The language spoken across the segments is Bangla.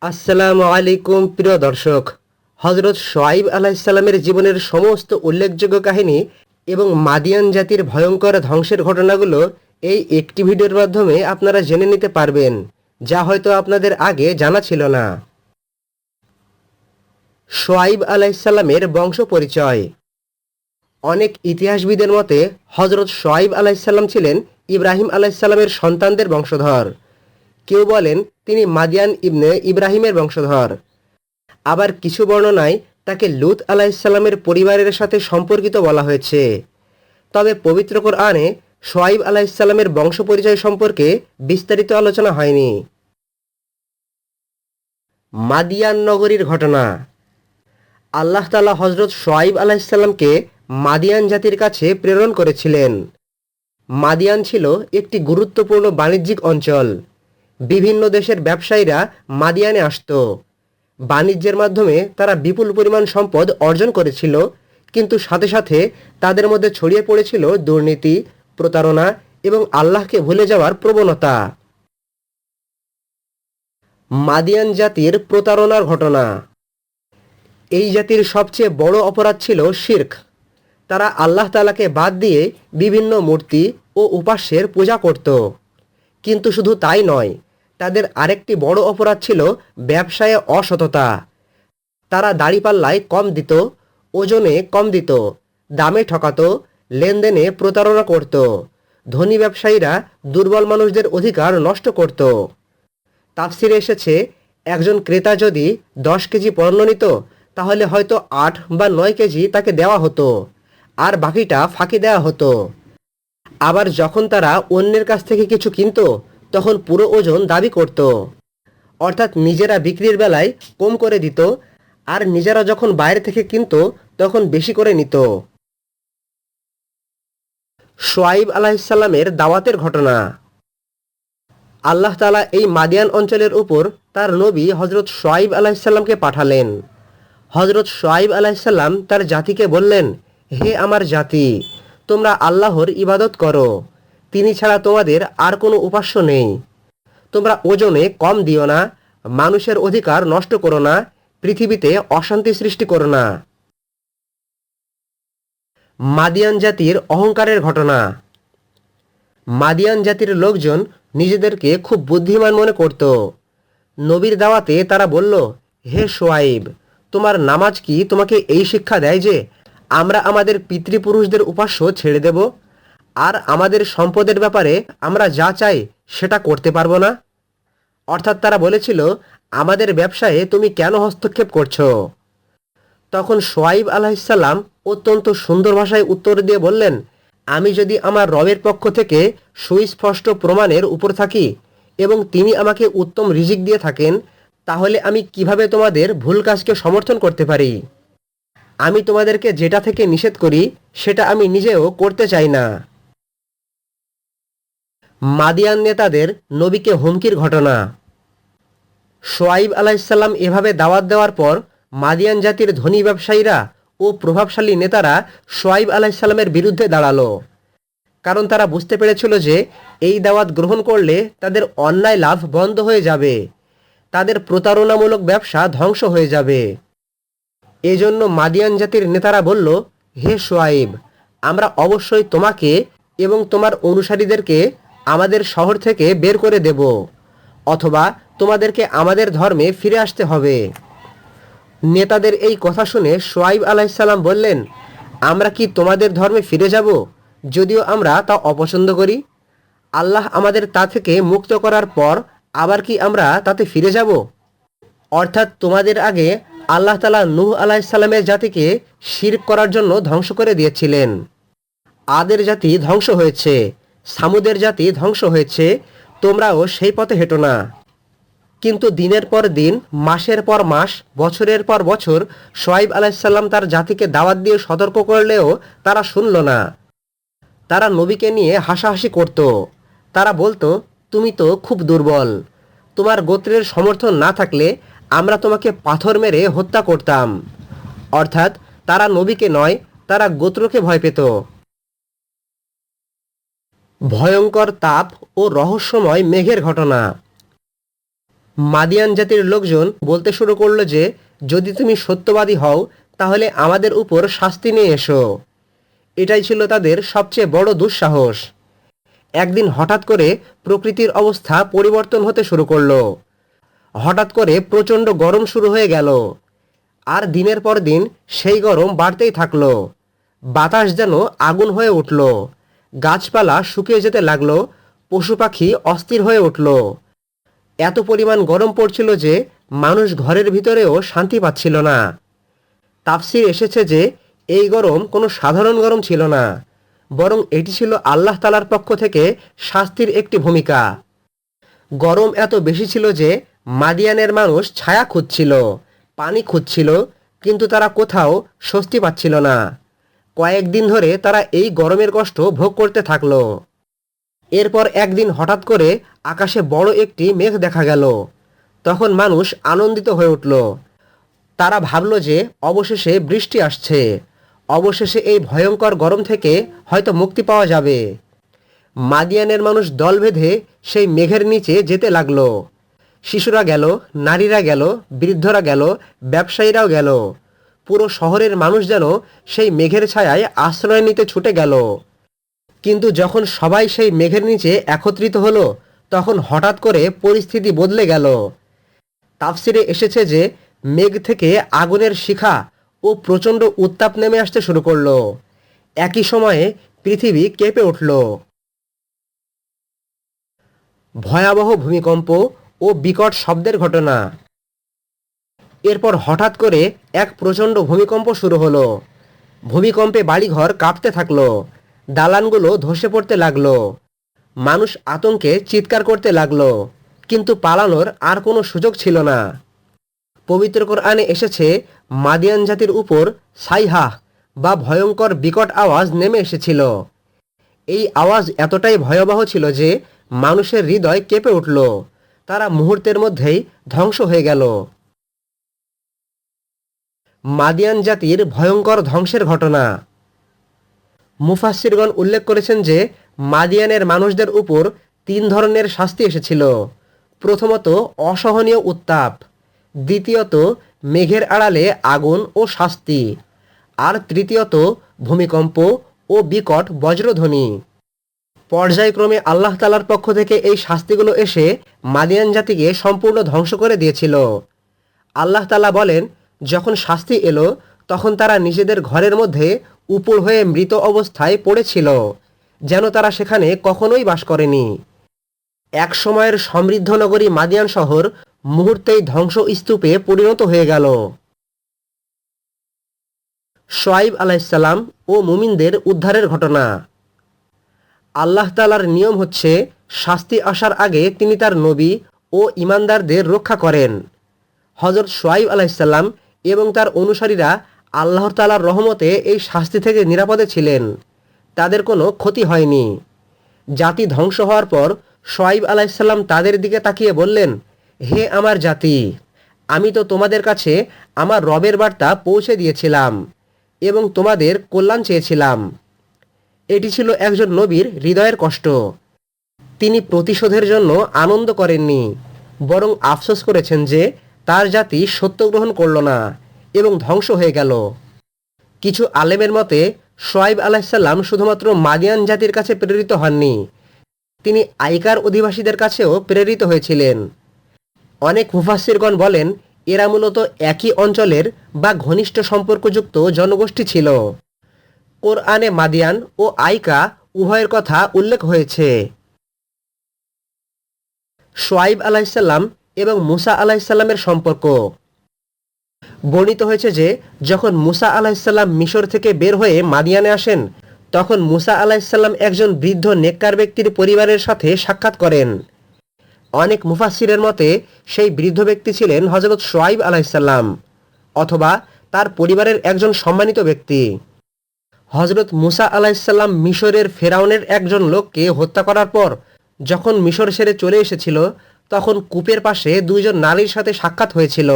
আসসালামু আলাইকুম প্রিয় দর্শক। হজরত শোয়াইব আলাইসাল্লামের জীবনের সমস্ত উল্লেখযোগ্য কাহিনী এবং মাদিয়ান জাতির ভয়ঙ্কর ধ্বংসের ঘটনাগুলো এই একটি ভিডিওর মাধ্যমে আপনারা জেনে নিতে পারবেন, যা হয়তো আপনাদের আগে জানা ছিল না। শোয়াইব আলাইসাল্লামের বংশ পরিচয়। অনেক ইতিহাসবিদের মতে হজরত শোয়াইব আলাইসাল্লাম ছিলেন ইব্রাহিম আলাইসাল্লামের সন্তানদের বংশধর। কেউ বলেন তিনি মাদিয়ান ইবনে ইব্রাহিমের বংশধর। আবার কিছু বর্ণনায় তাকে লূত আলাইসাল্লামের পরিবারের সাথে সম্পর্কিত বলা হয়েছে। তবে পবিত্র কোরআনে শোয়াইব আলাইসাল্লামের বংশ পরিচয় সম্পর্কে বিস্তারিত আলোচনা হয়নি। মাদিয়ান নগরীর ঘটনা। আল্লাহ তাআলা হজরত শোয়াইব আলাইসাল্লামকে মাদিয়ান জাতির কাছে প্রেরণ করেছিলেন। মাদিয়ান ছিল একটি গুরুত্বপূর্ণ বাণিজ্যিক অঞ্চল। বিভিন্ন দেশের ব্যবসায়ীরা মাদিয়ানে আসত। বাণিজ্যের মাধ্যমে তারা বিপুল পরিমাণ সম্পদ অর্জন করেছিল, কিন্তু সাথে সাথে তাদের মধ্যে ছড়িয়ে পড়েছিল দুর্নীতি, প্রতারণা এবং আল্লাহকে ভুলে যাওয়ার প্রবণতা। মাদিয়ান জাতির প্রতারণার ঘটনা। এই জাতির সবচেয়ে বড় অপরাধ ছিল শিরক। তারা আল্লাহ তাআলাকে বাদ দিয়ে বিভিন্ন মূর্তি ও উপাস্যের পূজা করত। কিন্তু শুধু তাই নয়, তাদের আরেকটি বড় অপরাধ ছিল ব্যবসায়ে অসততা। তারা দাড়িপাল্লায় কম দিত, ওজনে কম দিত, দামে ঠকাতো, লেনদেনে প্রতারণা করত। ধনী ব্যবসায়ীরা দুর্বল মানুষদের অধিকার নষ্ট করত। তাফসিরে এসেছে, একজন ক্রেতা যদি 10 কেজি পণ্য নিত, তাহলে হয়তো 8 বা 9 কেজি তাকে দেওয়া হতো, আর বাকিটা ফাঁকি দেওয়া হতো। আবার যখন তারা অন্যের কাছ থেকে কিছু কিনত, তখন পুরো ওজন দাবি করত। অর্থাৎ নিজেরা বিক্রির বেলায় কম করে দিত, আর নিজেরা যখন বাইরে থেকে কিনত তখন বেশি করে নিত। শোয়াইব আলাইসাল্লামের দাওয়াতের ঘটনা। আল্লাহ তাআলা এই মাদিয়ান অঞ্চলের উপর তার নবী হজরত শোয়াইব আলাইসাল্লামকে পাঠালেন। হজরত শোয়াইব আলাইসাল্লাম তার জাতিকে বললেন, হে আমার জাতি, তোমরা আল্লাহর ইবাদত করো। তিনি ছাড়া তোমাদের আর কোনো উপাস্য নেই। তোমরা ওজনে কম দিও না, মানুষের অধিকার নষ্ট করো না, পৃথিবীতে অশান্তি সৃষ্টি করো না। মাদিয়ান জাতির অহংকারের ঘটনা। মাদিয়ান জাতির লোকজন নিজেদেরকে খুব বুদ্ধিমান মনে করত। নবীর দাওয়াতে তারা বলল, হে শোয়াইব, তোমার নামাজ কি তোমাকে এই শিক্ষা দেয় যে আমরা আমাদের পিতৃপুরুষদের উপাস্য ছেড়ে দেব, আর আমাদের সম্পদের ব্যাপারে আমরা যা চাই সেটা করতে পারবো না? অর্থাৎ তারা বলেছিল, আমাদের ব্যবসায়ে তুমি কেন হস্তক্ষেপ করছো? তখন শোয়াইব আলাইসাল্লাম অত্যন্ত সুন্দর ভাষায় উত্তর দিয়ে বললেন, আমি যদি আমার রবের পক্ষ থেকে সুস্পষ্ট প্রমাণের উপর থাকি এবং তিনি আমাকে উত্তম রিজিক দিয়ে থাকেন, তাহলে আমি কিভাবে তোমাদের ভুল কাজকে সমর্থন করতে পারি? আমি তোমাদেরকে যেটা থেকে নিষেধ করি সেটা আমি নিজেও করতে চাই না। মাদিয়ান নেতাদের নবীকে হুমকির ঘটনা। শোয়াইব আলাইসাল্লাম এভাবে দাওয়াত দেওয়ার পর মাদিয়ান জাতির ধনী ব্যবসায়ীরা ও প্রভাবশালী নেতারা শোয়াইব আলাইসাল্লামের বিরুদ্ধে দাঁড়ালো। কারণ তারা বুঝতে পেরেছিল যে এই দাওয়াত গ্রহণ করলে তাদের অন্যায় লাভ বন্ধ হয়ে যাবে, তাদের প্রতারণামূলক ব্যবসা ধ্বংস হয়ে যাবে। এজন্য মাদিয়ান জাতির নেতারা বলল, হে শোয়াইব, আমরা অবশ্যই তোমাকে এবং তোমার অনুসারীদেরকে আমাদের শহর থেকে বের করে দেব, অথবা তোমাদেরকে আমাদের ধর্মে ফিরে আসতে হবে। নেতাদের এই কথা শুনে শোয়াইব আলাইসাল্লাম বললেন, আমরা কি তোমাদের ধর্মে ফিরে যাব, যদিও আমরা তা অপছন্দ করি? আল্লাহ আমাদের তা থেকে মুক্ত করার পর আবার কি আমরা তাতে ফিরে যাব? অর্থাৎ তোমাদের আগে আল্লাহ তাআলা নূহ আলাইসাল্লামের জাতিকে শিরক করার জন্য ধ্বংস করে দিয়েছিলেন। আদের জাতি ধ্বংস হয়েছে, সামুদের জাতি ধ্বংস হয়েছে, তোমরাও সেই পথে হেঁটো না। কিন্তু দিনের পর দিন, মাসের পর মাস, বছরের পর বছর শোয়াইব আলাইসাল্লাম তার জাতিকে দাওয়াত দিয়ে সতর্ক করলেও তারা শুনল না। তারা নবীকে নিয়ে হাসাহাসি করত। তারা বলতো, তুমি তো খুব দুর্বল, তোমার গোত্রের সমর্থন না থাকলে আমরা তোমাকে পাথর মেরে হত্যা করতাম। অর্থাৎ তারা নবীকে নয়, তারা গোত্রকে ভয় পেত। ভয়ঙ্কর তাপ ও রহস্যময় মেঘের ঘটনা। মাদিয়ান জাতির লোকজন বলতে শুরু করলো যে, যদি তুমি সত্যবাদী হও তাহলে আমাদের উপর শাস্তি নিয়ে এসো। এটাই ছিল তাদের সবচেয়ে বড় দুঃসাহস। একদিন হঠাৎ করে প্রকৃতির অবস্থা পরিবর্তন হতে শুরু করলো। হঠাৎ করে প্রচণ্ড গরম শুরু হয়ে গেল। আর দিনের পর দিন সেই গরম বাড়তেই থাকলো। বাতাস যেন আগুন হয়ে উঠল। গাছপালা শুকিয়ে যেতে লাগলো। পশু পাখি অস্থির হয়ে উঠল। এত পরিমাণ গরম পড়ছিল যে মানুষ ঘরের ভিতরেও শান্তি পাচ্ছিল না। তাফসির এসেছে যে এই গরম কোনো সাধারণ গরম ছিল না, বরং এটি ছিল আল্লাহ তাআলার পক্ষ থেকে শাস্তির একটি ভূমিকা। গরম এত বেশি ছিল যে মাদিয়ানের মানুষ ছায়া খুঁজছিল, পানি খুঁজছিল, কিন্তু তারা কোথাও স্বস্তি পাচ্ছিল না। কয়েকদিন ধরে তারা এই গরমের কষ্ট ভোগ করতে থাকলো। এরপর একদিন হঠাৎ করে আকাশে বড় একটি মেঘ দেখা গেল। তখন মানুষ আনন্দিত হয়ে উঠল। তারা ভাবল যে অবশেষে বৃষ্টি আসছে। অবশেষে এই ভয়ঙ্কর গরম থেকে হয়তো মুক্তি পাওয়া যাবে। মাদিয়ানের মানুষ দল বেঁধে সেই মেঘের নিচে যেতে লাগলো। শিশুরা গেল, নারীরা গেল, বৃদ্ধরা গেল, ব্যবসায়ীরাও গেল। পুরো শহরের মানুষ যেন সেই মেঘের ছায়ায় আশ্রয় নিতে ছুটে গেল। কিন্তু যখন সবাই সেই মেঘের নিচে একত্রিত হলো, তখন হঠাৎ করে পরিস্থিতি বদলে গেল। তাফসিরে এসেছে যে মেঘ থেকে আগুনের শিখা ও প্রচণ্ড উত্তাপ নেমে আসতে শুরু করলো। একই সময়ে পৃথিবী কেঁপে উঠল। ভয়াবহ ভূমিকম্প ও বিকট শব্দের ঘটনা। এরপর হঠাৎ করে এক প্রচণ্ড ভূমিকম্প শুরু হলো। ভূমিকম্পে বাড়িঘর কাঁপতে থাকলো। দালানগুলো ধসে পড়তে লাগলো। মানুষ আতঙ্কে চিৎকার করতে লাগলো, কিন্তু পালানোর আর কোনো সুযোগ ছিল না। পবিত্র কোরআনে এসেছে, মাদিয়ান জাতির উপর সাইহাহ বা ভয়ঙ্কর বিকট আওয়াজ নেমে এসেছিল। এই আওয়াজ এতটাই ভয়াবহ ছিল যে মানুষের হৃদয় কেঁপে উঠল। তারা মুহূর্তের মধ্যেই ধ্বংস হয়ে গেল। মাদিয়ান জাতির ভয়ঙ্কর ধ্বংসের ঘটনা। মুফাসসিরগণ উল্লেখ করেছেন যে মাদিয়ানের মানুষদের উপর 3 ধরনের শাস্তি এসেছিল। প্রথমত অসহনীয় উত্তাপ, দ্বিতীয়ত মেঘের আড়ালে আগুন ও শাস্তি, আর তৃতীয়ত ভূমিকম্প ও বিকট বজ্রধ্বনি। পর্যায়ক্রমে আল্লাহ তাআলার পক্ষ থেকে এই শাস্তিগুলো এসে মাদিয়ান জাতিকে সম্পূর্ণ ধ্বংস করে দিয়েছিল। আল্লাহ তাআলা বলেন, যখন শাস্তি এলো তখন তারা নিজেদের ঘরের মধ্যে উপুড় হয়ে মৃত অবস্থায় পড়েছিল, যেন তারা সেখানে কখনোই বাস করেনি। এক সময়ের সমৃদ্ধ নগরী মাদিয়ান শহর মুহূর্তেই ধ্বংসস্তূপে পরিণত হয়ে গেল। শুআয়ব আলাইহিসসালাম ও মুমিনদের উদ্ধারের ঘটনা। আল্লাহ তাআলার নিয়ম হচ্ছে, শাস্তি আসার আগে তিনি তার নবী ও ঈমানদারদের রক্ষা করেন। হযরত শুআয়ব আলাইহিসসালাম এবং তার অনুসারীরা আল্লাহ তাআলার রহমতে এই শাস্তি থেকে নিরাপদে ছিলেন। তাদের কোনো ক্ষতি হয়নি। জাতি ধ্বংস হওয়ার পর শুআয়ব আলাইহিসসালাম তাদের দিকে তাকিয়ে বললেন, হে আমার জাতি, আমি তো তোমাদের কাছে আমার রবের বার্তা পৌঁছে দিয়েছিলাম এবং তোমাদের কল্যাণ চেয়েছিলাম। এটি ছিল একজন নবীর হৃদয়ের কষ্ট। তিনি প্রতিশোধের জন্য আনন্দ করেননি, বরং আফসোস করেছেন যে তার জাতি সত্য গ্রহণ করল না এবং ধ্বংস হয়ে গেল। কিছু আলেমের মতে শুআয়ব আলাইহিসসালাম শুধুমাত্র মাদিয়ান জাতির কাছে প্রেরিত হননি, তিনি আইকার অধিবাসীদের কাছেও প্রেরিত হয়েছিলেন। অনেক মুফাসসিরগণ বলেন, এরা মূলত একই অঞ্চলের বা ঘনিষ্ঠ সম্পর্কযুক্ত জনগোষ্ঠী ছিল। কোরআনে মাদিয়ান ও আইকা উভয়ের কথা উল্লেখ হয়েছে। শুআয়ব আলাইহিসসালাম এবং মুসা আলাইহিসসালামের সম্পর্ক। বর্ণিত হয়েছে যে যখন মুসা আলাইহিসসালাম মিশর থেকে বের হয়ে মাদিয়ানে আসেন, তখন মুসা আলাইহিসসালাম একজন বৃদ্ধ নেককার ব্যক্তির পরিবারের সাথে সাক্ষাৎ করেন। অনেক মুফাসসিরের মতে সেই বৃদ্ধ ব্যক্তি ছিলেন হযরত শুআয়ব আলাইহিসসালাম, অথবা তার পরিবারের একজন সম্মানিত ব্যক্তি। হযরত মুসা আলাইহিসসালাম মিশরের ফেরাউনের একজন লোককে হত্যা করার পর যখন মিশর ছেড়ে চলে এসেছিল, তখন কূপের পাশে 2 জন নারীর সাথে সাক্ষাৎ হয়েছিল।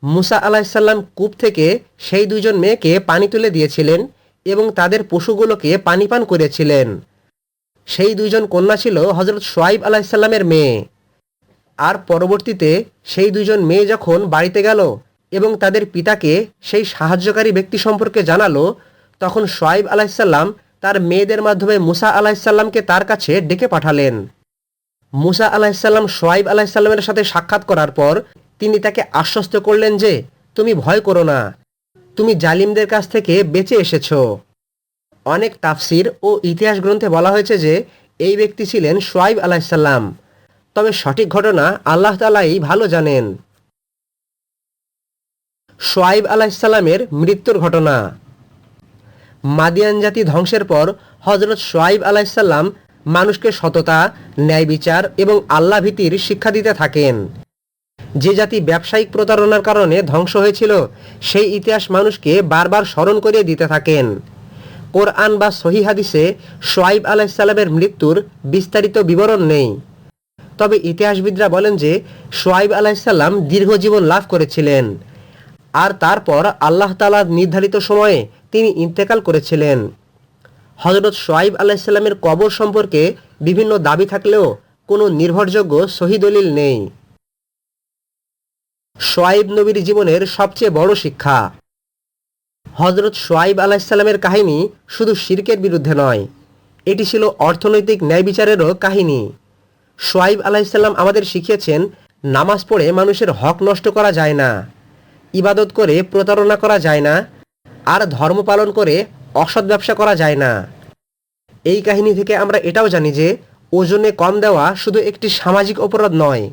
মুসা আলাইহিসসালাম কূপ থেকে সেই 2 জন মেয়েকে পানি তুলে দিয়েছিলেন এবং তাদের পশুগুলোকে পানি পান করেছিলেন। সেই 2 জন কন্যা ছিল হযরত শুআয়ব আলাইহিসসালামের মেয়ে। আর পরবর্তীতে সেই দুজন মেয়ে যখন বাড়িতে গেল এবং তাদের পিতাকে সেই সাহায্যকারী ব্যক্তি সম্পর্কে জানালো, তখন শুআয়ব আলাইহিসসালাম তার মেয়েদের মাধ্যমে মুসা আলাইহিসসালামকে তার কাছে ডেকে পাঠালেন। মুসা আলাইহিসসালাম শুআয়ব আলাইহিসসালামের সাথে সাক্ষাৎ করার পর তিনি তাকে আশ্বস্ত করলেন যে তুমি ভয় করো না, তুমি জালিমদের কাছ থেকে বেঁচে এসেছো। অনেক তাফসির ও ইতিহাস গ্রন্থে বলা হয়েছে যে এই ব্যক্তি ছিলেন শুআয়ব আলাইহিসসালাম, তবে সঠিক ঘটনা আল্লাহ তাআলাই ভালো জানেন। শুআয়ব আলাইহিসসালামের মৃত্যুর ঘটনা। মাদিয়ান জাতি ধ্বংসের পর হযরত শুআয়ব আলাইহিসসালাম মানুষকে সততা, ন্যায় বিচার এবং আল্লাহ ভীতির শিক্ষা দিতে থাকেন। যে জাতি ব্যবসায়িক প্রতারণার কারণে ধ্বংস হয়েছিল সেই ইতিহাস মানুষকে বারবার স্মরণ করিয়ে দিতে থাকেন। কোরআন বা সহিহ হাদিসে শুআয়ব আলাইহিসসালামের মৃত্যুর বিস্তারিত বিবরণ নেই, তবে ইতিহাসবিদরা বলেন যে শুআয়ব আলাইহিসসালাম দীর্ঘ জীবন লাভ করেছিলেন আর তারপর আল্লাহ তাআলার নির্ধারিত সময়ে তিনি ইন্তেকাল করেছিলেন। হযরত শুআয়ব আলাইহিসসালামের কবর সম্পর্কে বিভিন্ন দাবি থাকলেও কোনো নির্ভরযোগ্য সহিহ দলিল নেই। শুআয়ব নবীর জীবনের সবচেয়ে বড় শিক্ষা। হযরত শুআয়ব আলাইহিসসালামের কাহিনী শুধু শিরকের বিরুদ্ধে নয়, এটি ছিল অর্থনৈতিক ন্যায় বিচারেরও কাহিনী। শুআয়ব আলাইহিসসালাম আমাদের শিখিয়েছেন নামাজ পড়ে মানুষের হক নষ্ট করা যায় না, ইবাদত করে প্রতারণা করা যায় না, আর ধর্ম পালন করে অসৎ ব্যবসা করা যায় না। এই কাহিনী থেকে আমরা এটাও জানি যে ওজনে কম দেওয়া শুধু একটি সামাজিক অপরাধ নয়,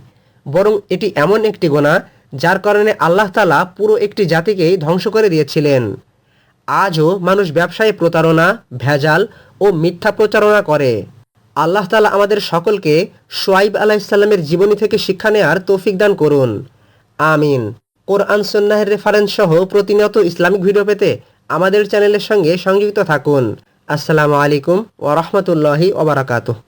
বরং এটি এমন একটি গুনাহ যার কারণে আল্লাহ তাআলা পুরো একটি জাতিকেই ধ্বংস করে দিয়েছিলেন। আজও মানুষ ব্যবসায়ে প্রতারণা, ভেজাল ও মিথ্যা প্রচারণা করে। আল্লাহ তাআলা আমাদের সকলকে শুআয়ব আলাইহিসসালামের জীবনী থেকে শিক্ষা নেয়ার তৌফিক দান করুন। আমিন। কোরআন সুন্নাহের রেফারেন্স সহ প্রতিনিয়ত ইসলামিক ভিডিও পেতে আমাদের চ্যানেলের সঙ্গে সংযুক্ত থাকুন। আসসালামু আলাইকুম ওয়া রাহমাতুল্লাহি ওয়া বারাকাতুহু।